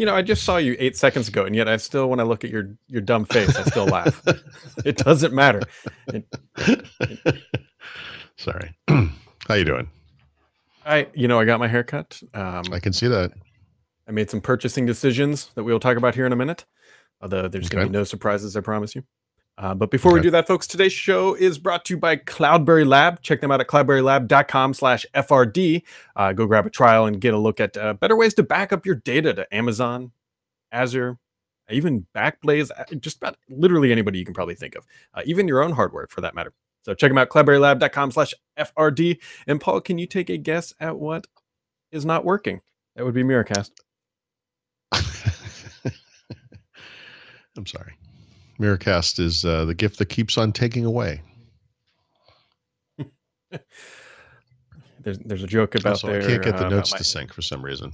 I just saw you 8 seconds ago, and yet I still, when I look at your dumb face, I still laugh. It doesn't matter. It, it, Sorry. How you doing? I got my hair cut. I can see that. I made some purchasing decisions that we will talk about here in a minute. Although there's going to Okay. be no surprises, I promise you. But before we Okay. do that, folks, today's show is brought to you by Cloudberry Lab. Check them out at cloudberrylab.com/FRD. Go grab a trial and get a look at better ways to back up your data to Amazon, Azure, even Backblaze, just about literally anybody you can probably think of, even your own hardware for that matter. So check them out, cloudberrylab.com/FRD. And Paul, can you take a guess at what is not working? That would be Miracast. I'm sorry. Miracast is the gift that keeps on taking away. There's a joke about also, there. I can't get the notes my... to sync for some reason.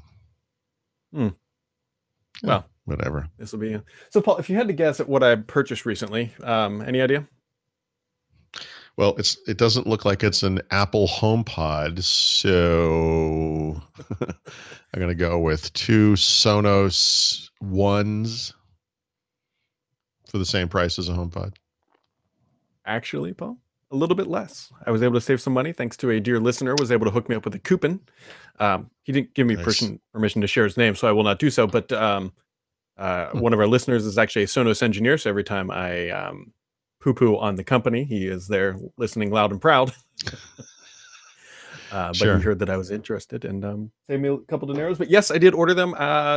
Well, whatever. This will be so. Paul, if you had to guess at what I purchased recently, any idea? Well, it doesn't look like it's an Apple HomePod, so I'm gonna go with 2 Sonos ones for the same price as a HomePod. Actually, Paul, a little bit less. I was able to save some money thanks to a dear listener was able to hook me up with a coupon. He didn't give me permission to share his name, so I will not do so. But one of our listeners is actually a Sonos engineer, so every time I poo-poo on the company, he is there listening loud and proud. But he heard that I was interested and saved me a couple dineros. But yes, I did order them.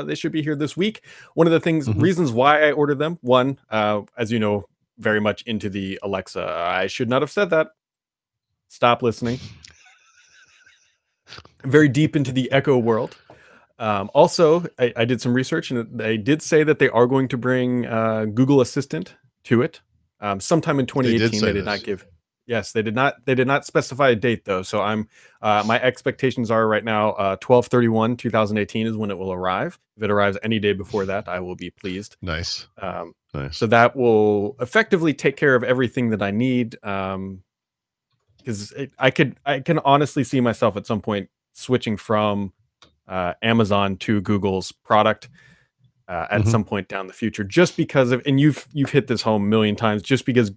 They should be here this week. One of the reasons why I ordered them, one, as you know, very much into the Alexa. I should not have said that. Stop listening. Very deep into the Echo world. Also, I did some research, and they did say that they are going to bring Google Assistant to it sometime in 2018. They did not give. Yes, they did not. They did not specify a date though. So my expectations are right now 12/31/2018 is when it will arrive. If it arrives any day before that, I will be pleased. Nice. Nice. So that will effectively take care of everything that I need. Because I can honestly see myself at some point switching from Amazon to Google's product at some point down the future, just because of, and you've hit this home a million times, just because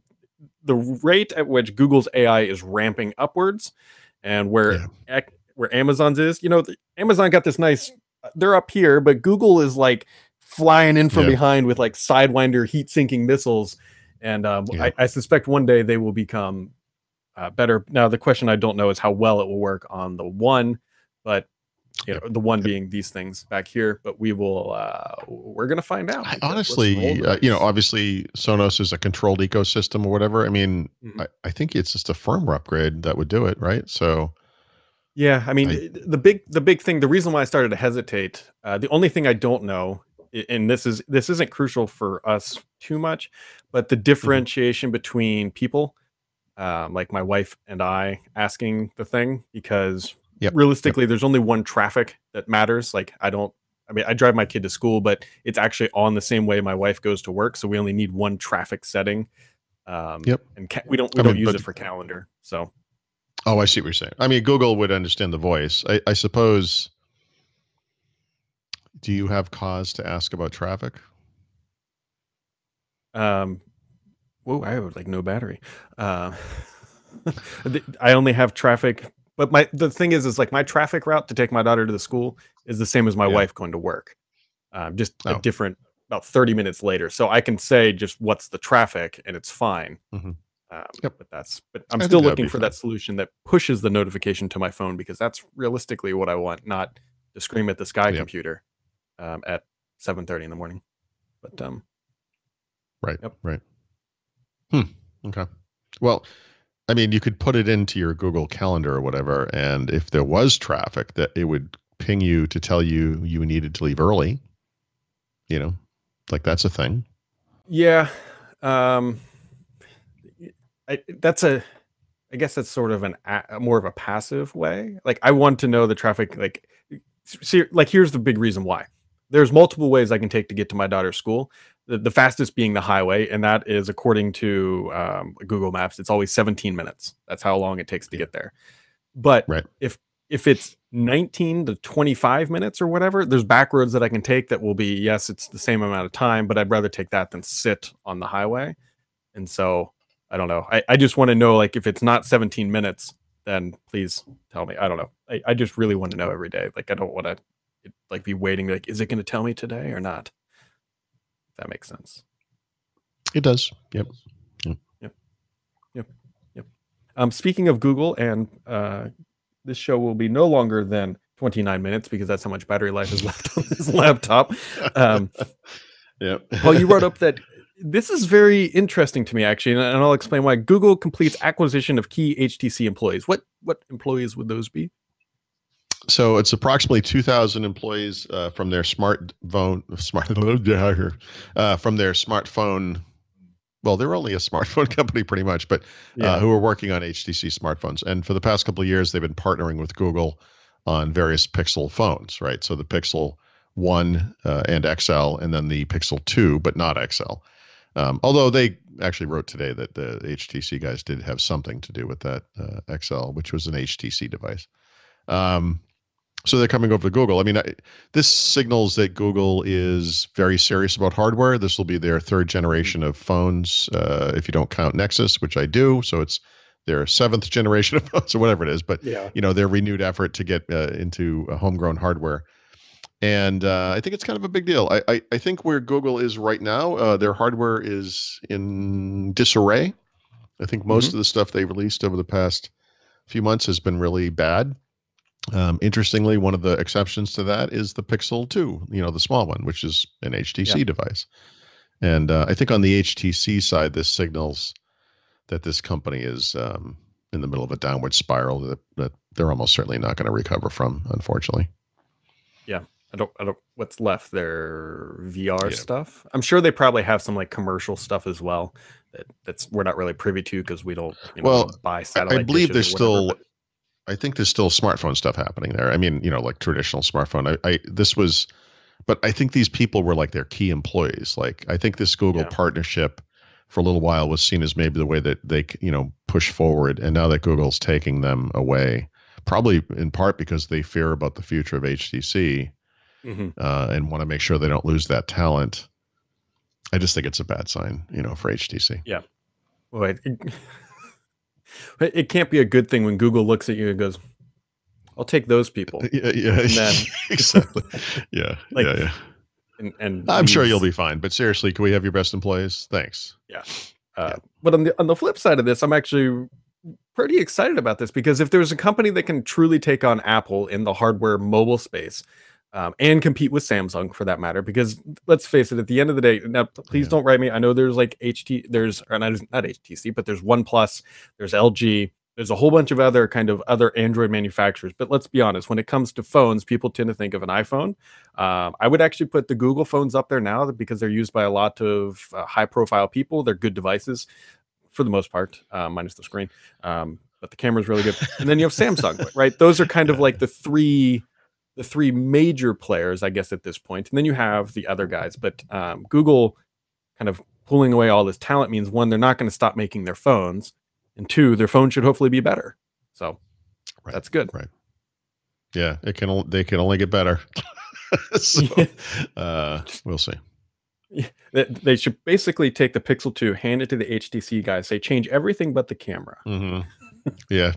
the rate at which Google's AI is ramping upwards, and where Amazon's is, Amazon got this nice, they're up here, but Google is like flying in from behind with like Sidewinder heat sinking missiles, and I suspect one day they will become better. Now the question I don't know is how well it will work on the one, but the one being these things back here, but we're going to find out. Honestly, obviously Sonos is a controlled ecosystem or whatever. I mean, I think it's just a firmware upgrade that would do it, right? So, yeah, I mean, the big thing, the reason why I started to hesitate, the only thing I don't know, and this isn't crucial for us too much, but the differentiation between people, like my wife and I asking the thing, because realistically, there's only one traffic that matters. Like I drive my kid to school, but it's actually on the same way my wife goes to work. So we only need one traffic setting. And we don't use it for calendar. So. Oh, I see what you're saying. I mean, Google would understand the voice. I suppose. Do you have cause to ask about traffic? Whoa, I have like no battery. I only have traffic. But the thing is like my traffic route to take my daughter to the school is the same as my wife going to work. Just a different, about 30 minutes later. So I can say just what's the traffic and it's fine. But I'm still looking for that solution that pushes the notification to my phone, because that's realistically what I want, not to scream at the Sky computer at 7:30 in the morning. But right. Okay. Well, I mean, you could put it into your Google Calendar or whatever, and if there was traffic, that it would ping you to tell you needed to leave early. Like that's a thing. Yeah. I guess that's sort of more of a passive way. Like I want to know the traffic. Like, see, like here's the big reason why. There's multiple ways I can take to get to my daughter's school. The fastest being the highway, and that is according to Google Maps. It's always 17 minutes. That's how long it takes to get there. But if if it's 19 to 25 minutes or whatever, there's back roads that I can take that will be, yes, it's the same amount of time, but I'd rather take that than sit on the highway. And so I don't know. I just want to know, like, if it's not 17 minutes, then please tell me. I don't know. I just really want to know every day. Like, I don't want to like be waiting. Like, is it going to tell me today or not? If that makes sense. It does. Yep. Yep. Speaking of Google, and this show will be no longer than 29 minutes because that's how much battery life is left on this laptop. Yep. Paul, you wrote up that this is very interesting to me, actually, and I'll explain why. Google completes acquisition of key HTC employees. What employees would those be? So it's approximately 2,000 employees from their smartphone. Well, they're only a smartphone company pretty much, but who are working on HTC smartphones. And for the past couple of years, they've been partnering with Google on various Pixel phones, right? So the Pixel 1 and XL, and then the Pixel 2, but not XL. Although they actually wrote today that the HTC guys did have something to do with that XL, which was an HTC device. So they're coming over to Google. I mean, this signals that Google is very serious about hardware. This will be their third generation of phones, if you don't count Nexus, which I do. So it's their seventh generation of phones or whatever it is. But, their renewed effort to get into homegrown hardware. And I think it's kind of a big deal. I think where Google is right now, their hardware is in disarray. I think most of the stuff they released over the past few months has been really bad. Interestingly, one of the exceptions to that is the Pixel 2, the small one, which is an HTC device. And I think on the HTC side, this signals that this company is in the middle of a downward spiral that they're almost certainly not going to recover from, unfortunately. Yeah. I don't, what's left? Their VR stuff. I'm sure they probably have some like commercial stuff as well that's we're not really privy to because we don't, buy satellite. I believe there's still. I think there's still smartphone stuff happening there. I mean, like traditional smartphone. But I think these people were like their key employees. Like, I think this Google partnership for a little while was seen as maybe the way that they, push forward. And now that Google's taking them away, probably in part because they fear about the future of HTC and want to make sure they don't lose that talent. I just think it's a bad sign, for HTC. Yeah. Well, it can't be a good thing when Google looks at you and goes, "I'll take those people." Yeah. And then, exactly. Yeah. And I'm sure you'll be fine. But seriously, can we have your best employees? Thanks. Yeah. But on the flip side of this, I'm actually pretty excited about this because if there's a company that can truly take on Apple in the hardware mobile space, and compete with Samsung for that matter, because let's face it, at the end of the day, now please don't write me. I know there's like not HTC, but there's OnePlus, there's LG, there's a whole bunch of other Android manufacturers. But let's be honest, when it comes to phones, people tend to think of an iPhone. I would actually put the Google phones up there now because they're used by a lot of high profile people. They're good devices for the most part, minus the screen. But the camera's really good. And then you have Samsung, right? Those are kind of like the three major players, I guess, at this point. And then you have the other guys. But Google kind of pulling away all this talent means, one, they're not going to stop making their phones. And two, their phones should hopefully be better. So that's good. Right. Yeah, they can only get better. So we'll see. Yeah, they should basically take the Pixel 2, hand it to the HTC guys, say change everything but the camera. Yeah.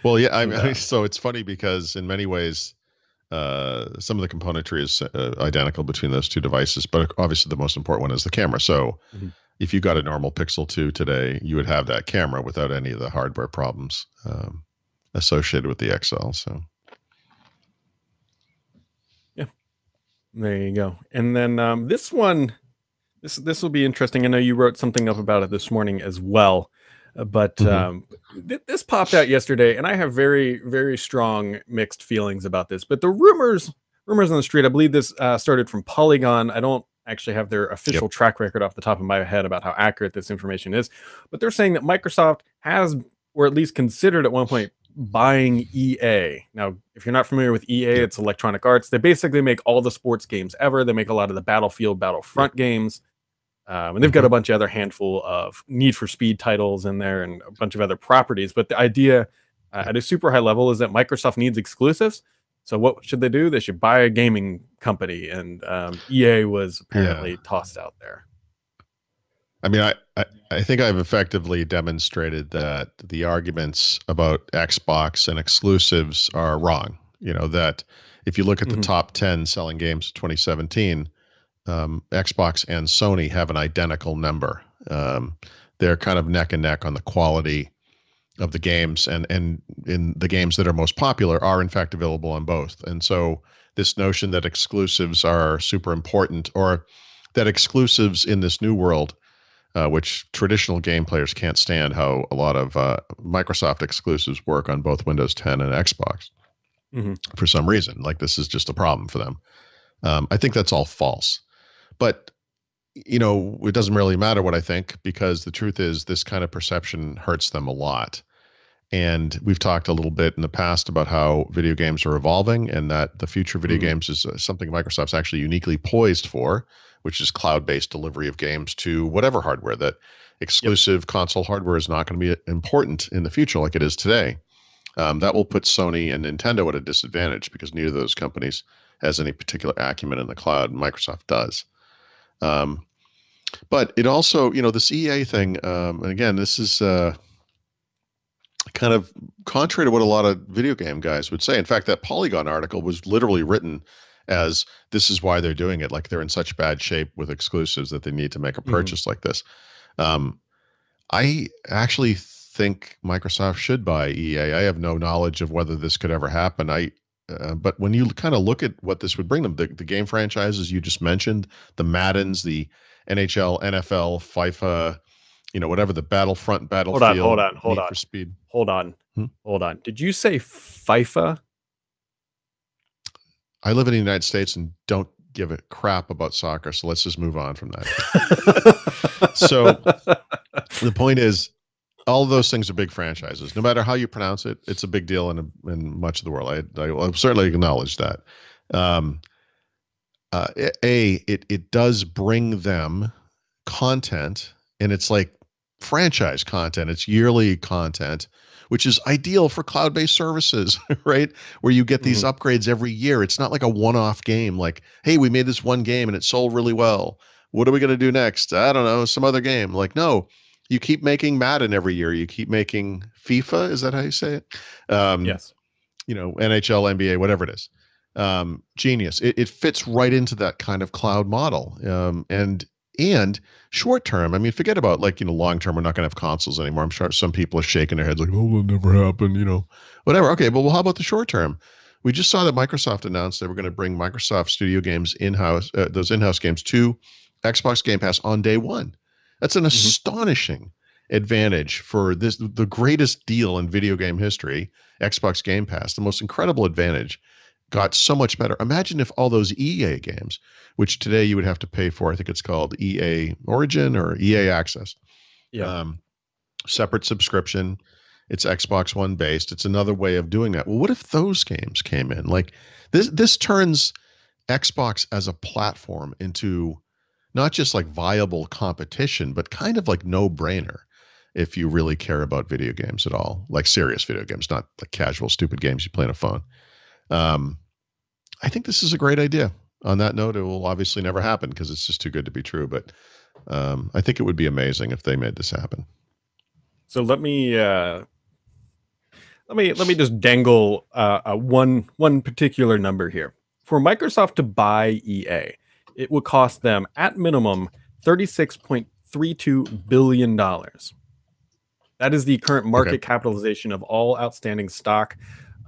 Well, yeah. I mean, so it's funny because in many ways, some of the componentry is identical between those two devices, but obviously the most important one is the camera. So if you got a normal Pixel 2 today, you would have that camera without any of the hardware problems associated with the XL. So yeah, there you go. And then this one, this will be interesting. I know you wrote something up about it this morning as well. But this popped out yesterday, and I have very, very strong mixed feelings about this. But the rumors on the street, I believe this started from Polygon. I don't actually have their official track record off the top of my head about how accurate this information is. But they're saying that Microsoft has, or at least considered at one point, buying EA. Now, if you're not familiar with EA, it's Electronic Arts. They basically make all the sports games ever. They make a lot of the Battlefield, Battlefront games. And they've got a bunch of other handful of Need for Speed titles in there and a bunch of other properties. But the idea at a super high level is that Microsoft needs exclusives. So what should they do? They should buy a gaming company, and EA was Yeah. apparently tossed out there. I mean, I think I've effectively demonstrated that the arguments about Xbox and exclusives are wrong. You know, that if you look at the Mhm. top 10 selling games of 2017, Xbox and Sony have an identical number. They're kind of neck and neck on the quality of the games, and in the games that are most popular are in fact available on both. And so this notion that exclusives are super important, or that exclusives in this new world, which traditional game players can't stand how a lot of Microsoft exclusives work on both Windows 10 and Xbox Mhm. for some reason. Like this is just a problem for them. I think that's all false. But you know, it doesn't really matter what I think, because the truth is this kind of perception hurts them a lot. And we've talked a little bit in the past about how video games are evolving, and that the future of video Mhm. games is something Microsoft's actually uniquely poised for, which is cloud-based delivery of games to whatever hardware. That Yep. exclusive console hardware is not going to be important in the future like it is today. That will put Sony and Nintendo at a disadvantage because neither of those companies has any particular acumen in the cloud. Microsoft does. Um, but it also, you know, this EA thing, and again, this is kind of contrary to what a lot of video game guys would say. In fact, that Polygon article was literally written as this is why they're doing it. Like they're in such bad shape with exclusives that they need to make a Mhm. purchase like this. Um, I actually think Microsoft should buy EA. I have no knowledge of whether this could ever happen. But when you kind of look at what this would bring them, the game franchises you just mentioned, the Maddens, the NHL, NFL, FIFA, you know, whatever, the Battlefront, Hold on, hold Battlefield, on, hold Need on, for Speed. hold on, Hmm? hold on. Did you say FIFA? I live in the United States and don't give a crap about soccer, so let's just move on from that. So the point is, all of those things are big franchises. No matter how you pronounce it, it's a big deal in much of the world. I certainly acknowledge that. Um, it does bring them content, and it's like franchise content. It's yearly content, which is ideal for cloud-based services, right? Where you get these Mhm. upgrades every year. It's not like a one-off game. Like, hey, we made this one game and it sold really well. What are we going to do next? I don't know, some other game. Like, no, you keep making Madden every year. You keep making FIFA. Is that how you say it? Um, Yes. you know, NHL, NBA, whatever it is. Genius. It fits right into that kind of cloud model. And short term, I mean, forget about like, you know, long term, we're not going to have consoles anymore. I'm sure some people are shaking their heads like, oh, that'll never happen, you know, whatever. Okay, but well, how about the short term? We just saw that Microsoft announced they were going to bring Microsoft Studio games in-house, those in-house games to Xbox Game Pass on day one. That's an Mhm. astonishing advantage for this, the greatest deal in video game history, Xbox Game Pass, the most incredible advantage, got so much better. Imagine if all those EA games, which today you would have to pay for, I think it's called EA Origin or EA Access, Yeah. um, separate subscription. It's Xbox One based. It's another way of doing that. Well, what if those games came in? Like this turns Xbox as a platform into not just like viable competition, but kind of like no brainer if you really care about video games at all, like serious video games, not like casual, stupid games you play on a phone. Um, I think this is a great idea. On that note, it will obviously never happen because it's just too good to be true. But I think it would be amazing if they made this happen. So let me just dangle one particular number here. For Microsoft to buy EA, it would cost them at minimum $36.32 billion. That is the current Okay. market capitalization of all outstanding stock,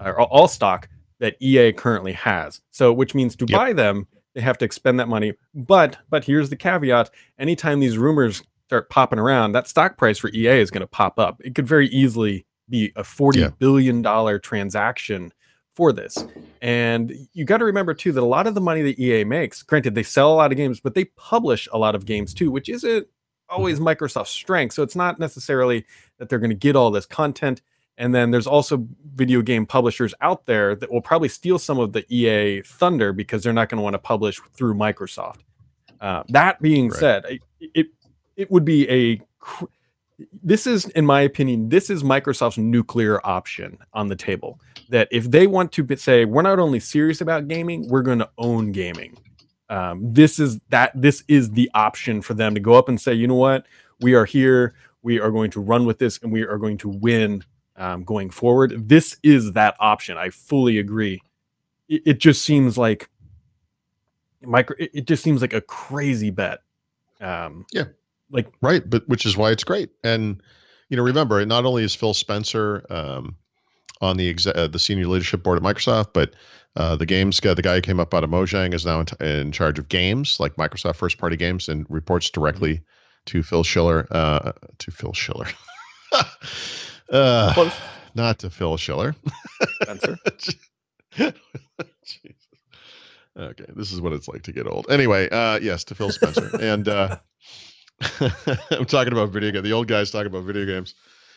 or all stock that EA currently has. So, which means to Yep. buy them, they have to expend that money. But here's the caveat: anytime these rumors start popping around, that stock price for EA is going to pop up. It could very easily be a $40 Yeah. billion transaction for this. And you got to remember too that a lot of the money that EA makes, granted, they sell a lot of games, but they publish a lot of games too, which isn't Mhm. always Microsoft's strength. So it's not necessarily that they're going to get all this content. And then there's also video game publishers out there that will probably steal some of the EA thunder because they're not going to want to publish through Microsoft. That being Right. said, it would be this is, in my opinion, this is Microsoft's nuclear option on the table. That if they want to say, we're not only serious about gaming, we're going to own gaming. This is the option for them to go up and say, you know what, we are here, we are going to run with this, and we are going to win going forward. This is that option. I fully agree. It just seems like it just seems like a crazy bet. Yeah. Like, right, but which is why it's great. And remember, not only is Phil Spencer on the senior leadership board at Microsoft, but the games guy, the guy who came up out of Mojang, is now in charge of games, like Microsoft first party games, and reports directly to Phil Schiller. close. Not to Phil Schiller. Spencer. Jesus. Okay, this is what it's like to get old. Anyway, yes, to Phil Spencer. And I'm talking about video games. The old guy's talking about video games.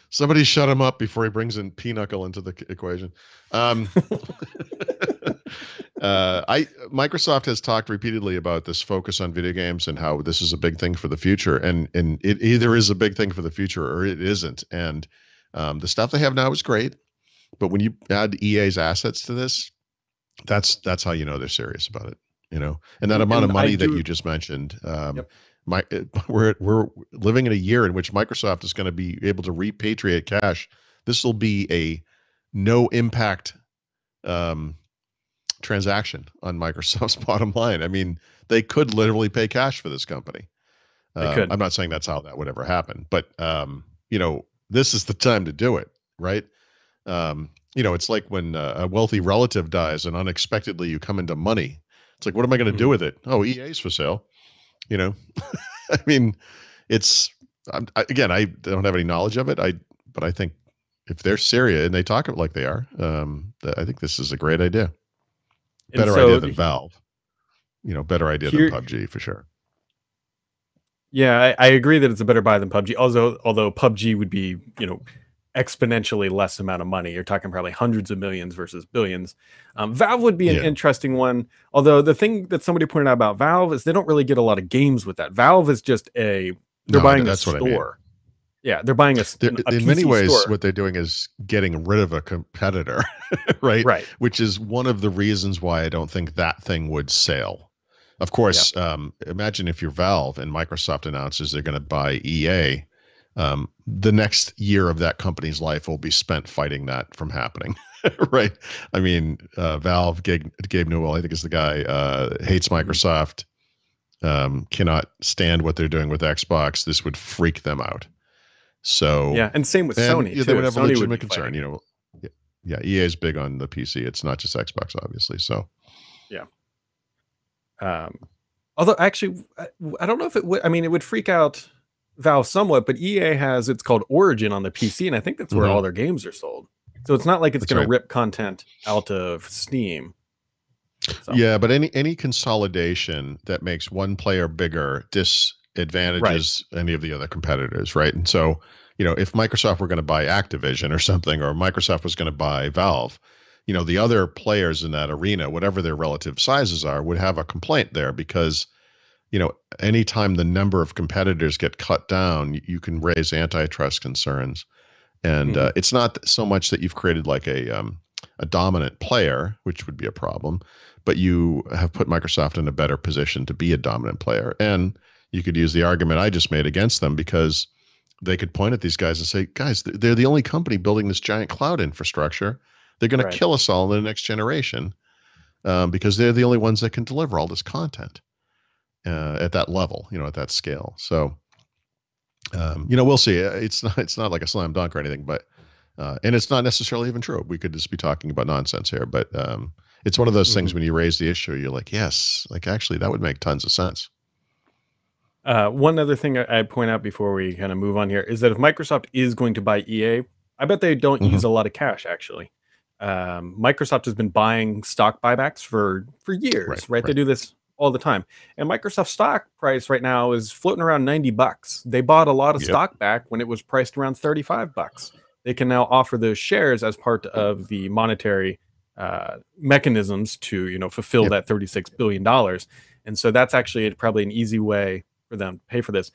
Somebody shut him up before he brings in Pinochle into the equation. Microsoft has talked repeatedly about this focus on video games and how this is a big thing for the future, and it either is a big thing for the future or it isn't. And the stuff they have now is great, but when you add EA's assets to this, that's how you know they're serious about it. And that amount of money that you just mentioned. Yep. We're living in a year in which Microsoft is going to be able to repatriate cash. This will be a no impact transaction on Microsoft's bottom line. I mean, they could literally pay cash for this company. They could. I'm not saying that's how that would ever happen, but this is the time to do it, right? It's like when a wealthy relative dies and unexpectedly you come into money. It's like, what am I going to do with it? Oh, EA's for sale. I mean, I don't have any knowledge of it. But I think if they're serious and they talk it like they are, I think this is a great idea. Better idea than Valve. Better idea than PUBG for sure. Yeah, I agree that it's a better buy than PUBG. Although PUBG would be, exponentially less amount of money. You're talking probably hundreds of millions versus billions. Valve would be an interesting one. Although the thing that somebody pointed out about Valve is they don't really get a lot of games with that. Valve is just they're buying a store. What I mean. Yeah, they're buying a in PC many ways, store. What they're doing is getting rid of a competitor, right? Right. Which is one of the reasons why I don't think that thing would sail. Of course, imagine if you're Valve and Microsoft announces they're going to buy EA. The next year of that company's life will be spent fighting that from happening, right? I mean, Valve, Gabe Newell, I think is the guy, hates Microsoft, cannot stand what they're doing with Xbox. This would freak them out. So yeah, and same with Sony. They would have Sony a legitimate concern. Yeah, EA is big on the PC. It's not just Xbox, obviously. So yeah. Although actually, I don't know if it would. I mean, it would freak out Valve somewhat, but EA has it's called Origin on the PC, and I think that's where all their games are sold. So it's not like it's going to rip content out of Steam. So. Yeah, but any consolidation that makes one player bigger disadvantages any of the other competitors, right? And so, if Microsoft were going to buy Activision or something, or Microsoft was going to buy Valve, the other players in that arena, whatever their relative sizes are, would have a complaint there because anytime the number of competitors get cut down, you can raise antitrust concerns. And it's not so much that you've created like a dominant player, which would be a problem, but you have put Microsoft in a better position to be a dominant player. And you could use the argument I just made against them because they could point at these guys and say, guys, they're the only company building this giant cloud infrastructure. They're going to kill us all in the next generation because they're the only ones that can deliver all this content. At that level, at that scale. So, we'll see. It's not like a slam dunk or anything, but, and it's not necessarily even true. We could just be talking about nonsense here, but it's one of those things when you raise the issue, you're like, yes, like actually that would make tons of sense. One other thing I'd point out before we kind of move on here is that if Microsoft is going to buy EA, I bet they don't use a lot of cash actually. Microsoft has been buying stock buybacks for years, right? They do this all the time. And Microsoft's stock price right now is floating around $90. They bought a lot of stock back when it was priced around $35. They can now offer those shares as part of the monetary mechanisms to, fulfill that $36 billion. And so that's actually probably an easy way for them to pay for this.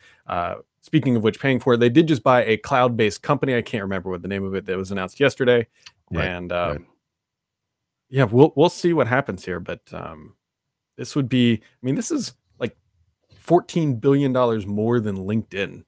Speaking of which, paying for it, they did just buy a cloud-based company. I can't remember what the name of it that was announced yesterday, Right. and Right. yeah, we'll see what happens here. But this would be, I mean, this is like $14 billion more than LinkedIn.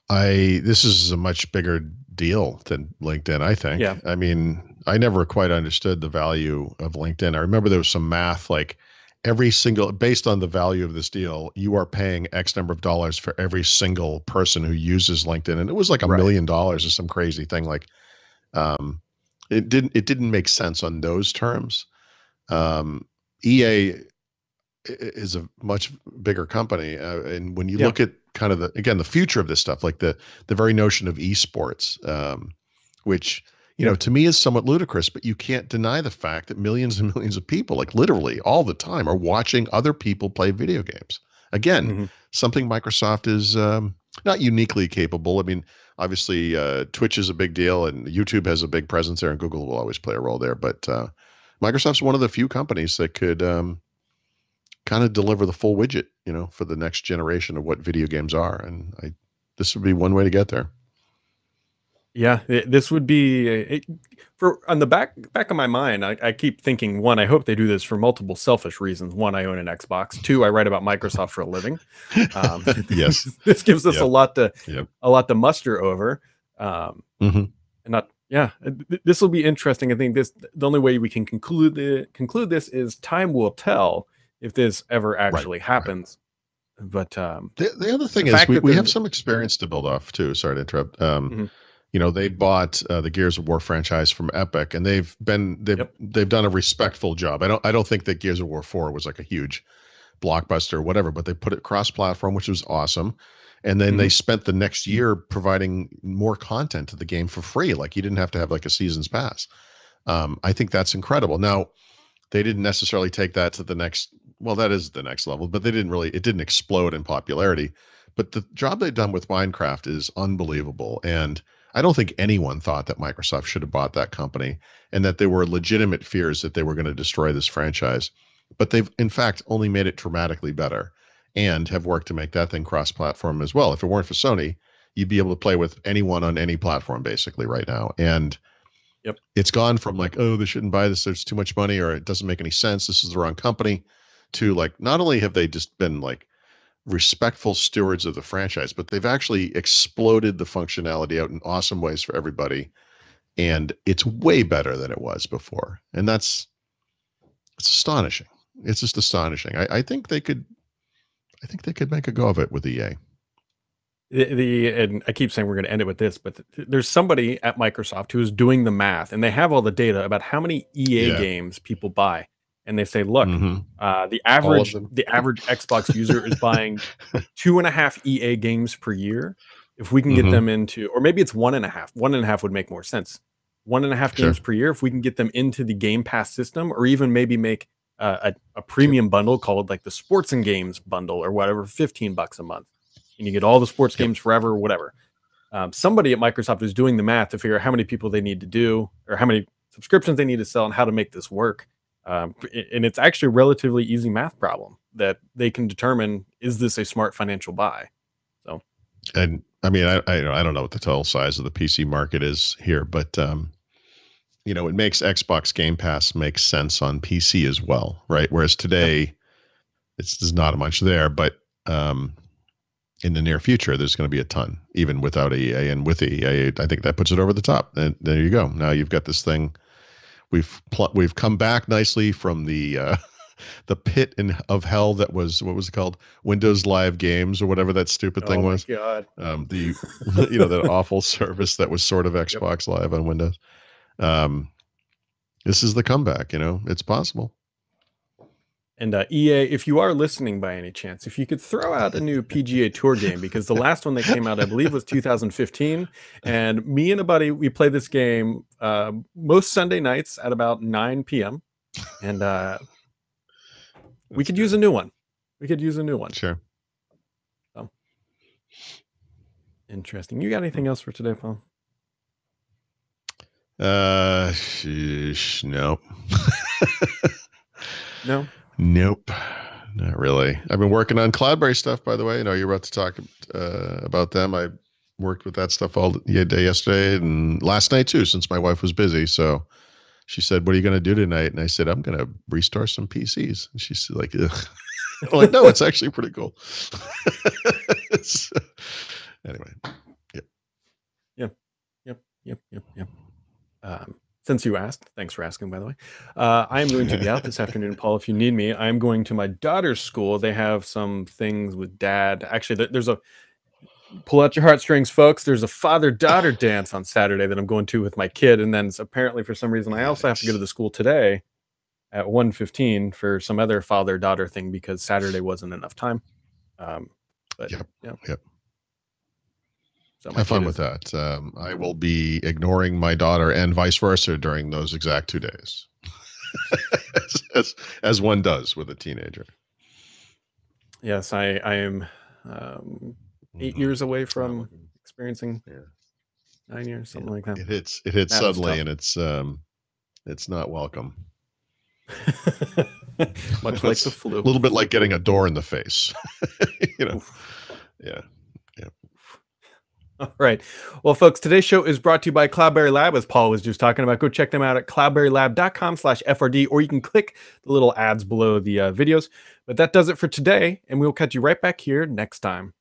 This is a much bigger deal than LinkedIn, I think. Yeah, I mean, I never quite understood the value of LinkedIn. I remember there was some math like every single, based on the value of this deal, you are paying X number of dollars for every single person who uses LinkedIn. And it was like $1 right. million or some crazy thing. Like, um, it didn't make sense on those terms. EA is a much bigger company, and when you Yeah. look at kind of the future of this stuff, like the very notion of esports, which Yeah. to me is somewhat ludicrous, but you can't deny the fact that millions and millions of people, like literally all the time, are watching other people play video games. Again, Hmm. something Microsoft is not uniquely capable. I mean, obviously, Twitch is a big deal, and YouTube has a big presence there, and Google will always play a role there. But Microsoft's one of the few companies that could kind of deliver the full widget, for the next generation of what video games are. And this would be one way to get there. Yeah, this would be for on the back of my mind. I keep thinking, one, I hope they do this for multiple selfish reasons. One, I own an Xbox. Two, I write about Microsoft for a living. Um, Yes. this gives us Yep. Yep. a lot to muster over. Um, Hmm. and not yeah, this will be interesting. I think the only way we can conclude this is time will tell if this ever Right. actually Right. happens. But The other the thing is fact that we have they're some experience to build off too. Sorry to interrupt. Mhm. They bought the Gears of War franchise from Epic, and Yep. they've done a respectful job. I don't think that Gears of War 4 was like a huge blockbuster or whatever, but they put it cross-platform, which was awesome. And then they Hmm. spent the next year providing more content to the game for free. Like you didn't have to have like a season's pass. I think that's incredible. Now, they didn't necessarily take that to the next, well, that is the next level, but it didn't explode in popularity. But the job they've done with Minecraft is unbelievable. And I don't think anyone thought that Microsoft should have bought that company and that there were legitimate fears that they were going to destroy this franchise. But they've, in fact, only made it dramatically better and have worked to make that thing cross platform as well. If it weren't for Sony, you'd be able to play with anyone on any platform basically right now. And Yep. it's gone from like, oh, they shouldn't buy this, there's too much money, or it doesn't make any sense, this is the wrong company, to like, not only have they just been like respectful stewards of the franchise, but they've actually exploded the functionality out in awesome ways for everybody. And it's way better than it was before. And it's astonishing. It's just astonishing. I think they could make a go of it with EA. And I keep saying we're going to end it with this, but there's somebody at Microsoft who is doing the math, and they have all the data about how many EA Yeah. games people buy, and they say, look, Mm-hmm. the All of average them. Xbox user is buying 2.5 EA games per year. If we can get Mm-hmm. them into, or maybe it's 1.5. 1.5 would make more sense. 1.5 Sure. games per year. If we can get them into the Game Pass system, or even maybe make a Sure. premium bundle called like the Sports and Games bundle or whatever, $15 a month, and you get all the sports Yep. games forever, or whatever. Somebody at Microsoft is doing the math to figure out how many people they need to do, or how many subscriptions they need to sell, and how to make this work. And it's actually a relatively easy math problem that they can determine, is this a smart financial buy? So, And I mean, I don't know what the total size of the PC market is here, but it makes Xbox Game Pass make sense on PC as well, right? Whereas yep, today, there's not much there, but in the near future, there's going to be a ton, even without EA. And with EA, I think that puts it over the top. And there you go. Now you've got this thing. We've come back nicely from the pit of hell that was, what was it called, Windows Live Games or whatever that stupid oh thing my was. god, The that awful service that was sort of yep. Xbox Live on Windows. Um, this is the comeback. It's possible. And EA, if you are listening by any chance, if you could throw out a new PGA Tour game, because the last one that came out, I believe, was 2015. And me and a buddy, we play this game most Sunday nights at about 9 p.m. And we That's could use a good. new one. We could use a new one. Sure. So interesting. You got anything else for today, Paul? Nope. No. Nope. Not really. I've been working on Cloudberry stuff, by the way. You're about to talk about them. I worked with that stuff all day yesterday and last night too, since my wife was busy. So she said, "What are you going to do tonight?" And I said, "I'm going to restore some PCs." And she's like, ugh. I'm like, "No, it's actually pretty cool." So, anyway, yeah. Yep. Since you asked, thanks for asking, by the way. I am going to be out this afternoon, Paul. If you need me, I'm going to my daughter's school. They have some things with dad. Actually, there's a pull out your heartstrings, folks. There's a father-daughter dance on Saturday that I'm going to with my kid, and then apparently for some reason I also have to go to the school today at 1:15 for some other father-daughter thing because Saturday wasn't enough time. But Yep. yeah. Yep. So Have fun with that. I will be ignoring my daughter and vice versa during those exact 2 days, as one does with a teenager. Yes, I am 8 years away from experiencing 9 years, something like that. It hits suddenly, and it's not welcome. Much like the flu. A little bit like getting a door in the face. Oof. Yeah. All right. Well, folks, today's show is brought to you by Cloudberry Lab, as Paul was just talking about. Go check them out at cloudberrylab.com/FRD, or you can click the little ads below the videos. But that does it for today, and we'll catch you right back here next time.